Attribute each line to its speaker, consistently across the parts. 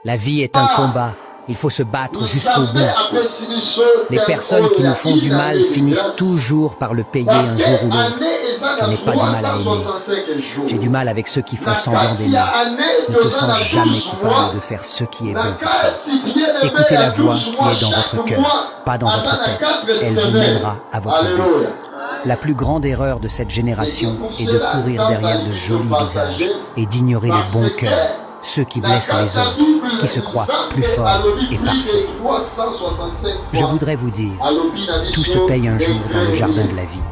Speaker 1: La vie est un combat, il faut se battre jusqu'au bout. Les personnes qui nous font du mal finissent toujours par le payer un jour ou l'autre. Je n'ai pas du mal à aimer. J'ai du mal avec ceux qui font semblant d'aimer. Ne te sens jamais coupable de faire ce qui est bon pour toi. Écoutez la voix qui est dans votre cœur, pas dans votre tête. Elle vous mènera à votre but. La plus grande erreur de cette génération est de courir derrière de jolis visages et d'ignorer les bons cœurs, ceux qui blessent les autres, qui se croient plus forts et parfaits. Je voudrais vous dire, tout se paye un jour dans le jardin de la vie.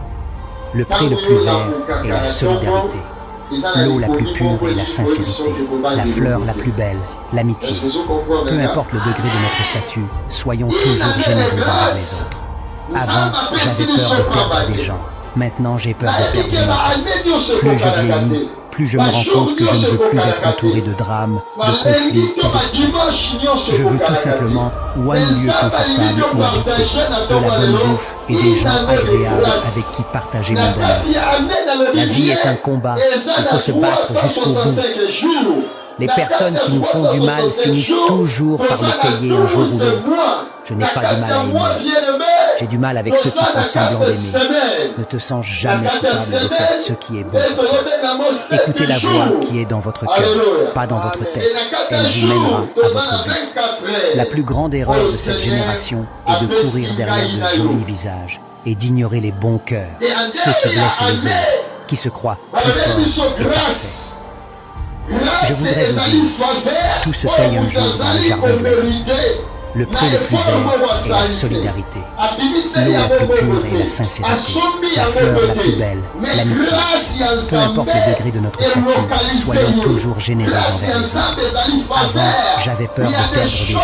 Speaker 1: Le prix le plus vert est la solidarité, l'eau la plus pure est la sincérité, la fleur la plus belle, l'amitié. Peu importe le degré de notre statut, soyons toujours généreux envers les autres. Avant, j'avais peur de perdre des gens. Maintenant, j'ai peur de perdre une autre. Plus je vieillis, plus je me rends compte que je ne veux plus être entouré de drames, de conflits ou de stress. Je veux tout simplement ou un lieu confortable où habiter, de la bonne bouffe et des gens agréables avec qui partager mon bonheur. La vie est un combat, il faut se battre jusqu'au bout. Les personnes qui nous font du mal finissent toujours par le payer un jour ou l'autre. Je n'ai pas du mal à aimer. J'ai du mal avec ceux qui font semblant d'aimer. Ne te sens jamais coupable de faire ce qui est bon pour toi. Écoutez la voix qui est dans votre cœur, pas dans votre tête. Elle vous mènera à votre but. La plus grande erreur de cette génération est de courir derrière de jolis visages et d'ignorer les bons cœurs, ceux qui blessent les autres, qui se croient plus forts et parfaits. Je voudrais vous dire, tout se paye un jour dans le jardin de la vie. Le prix le plus vert est la solidarité, l'eau la plus pure est la sincérité, la fleur la plus belle, l'amitié. Peu importe le degré de notre statut, soyons toujours généreux envers les autres. Avant, j'avais peur de perdre des gens.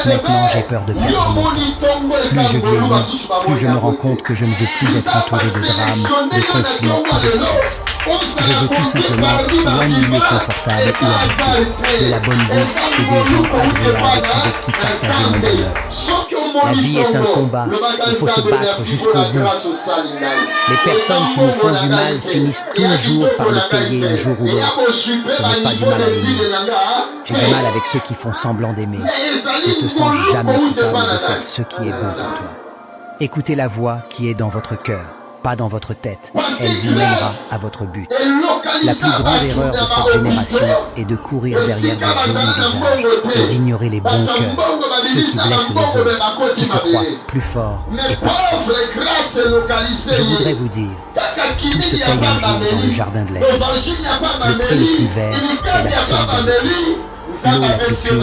Speaker 1: Maintenant, j'ai peur de perdre mon temps. Plus je vieillis, plus je me rends compte que je ne veux plus être entouré de drames, de conflits ou de stress. Je veux tout simplement ou un milieu confortable où habiter, de la bonne bouffe et des gens agréables avec qui partager mon bonheur. La vie est un combat, il faut se battre jusqu'au bout. Les personnes qui nous font du mal finissent toujours par le payer un jour ou l'autre. Je n'ai pas du mal à aimer. J'ai du mal avec ceux qui font semblant d'aimer. Ne te sens jamais coupable de faire ce qui est bon pour toi. Écoutez la voix qui est dans votre cœur, pas dans votre tête. Elle vous mènera à votre but. La plus grande erreur de cette génération est de courir derrière de jolis visages et d'ignorer les bons cœurs, ceux qui blessent les autres, qui se croient plus forts et parfaits. Je voudrais vous dire, tout se paye un jour dans le jardin de la vie. Le prix le plus vert est la solidarité, l'eau la plus pure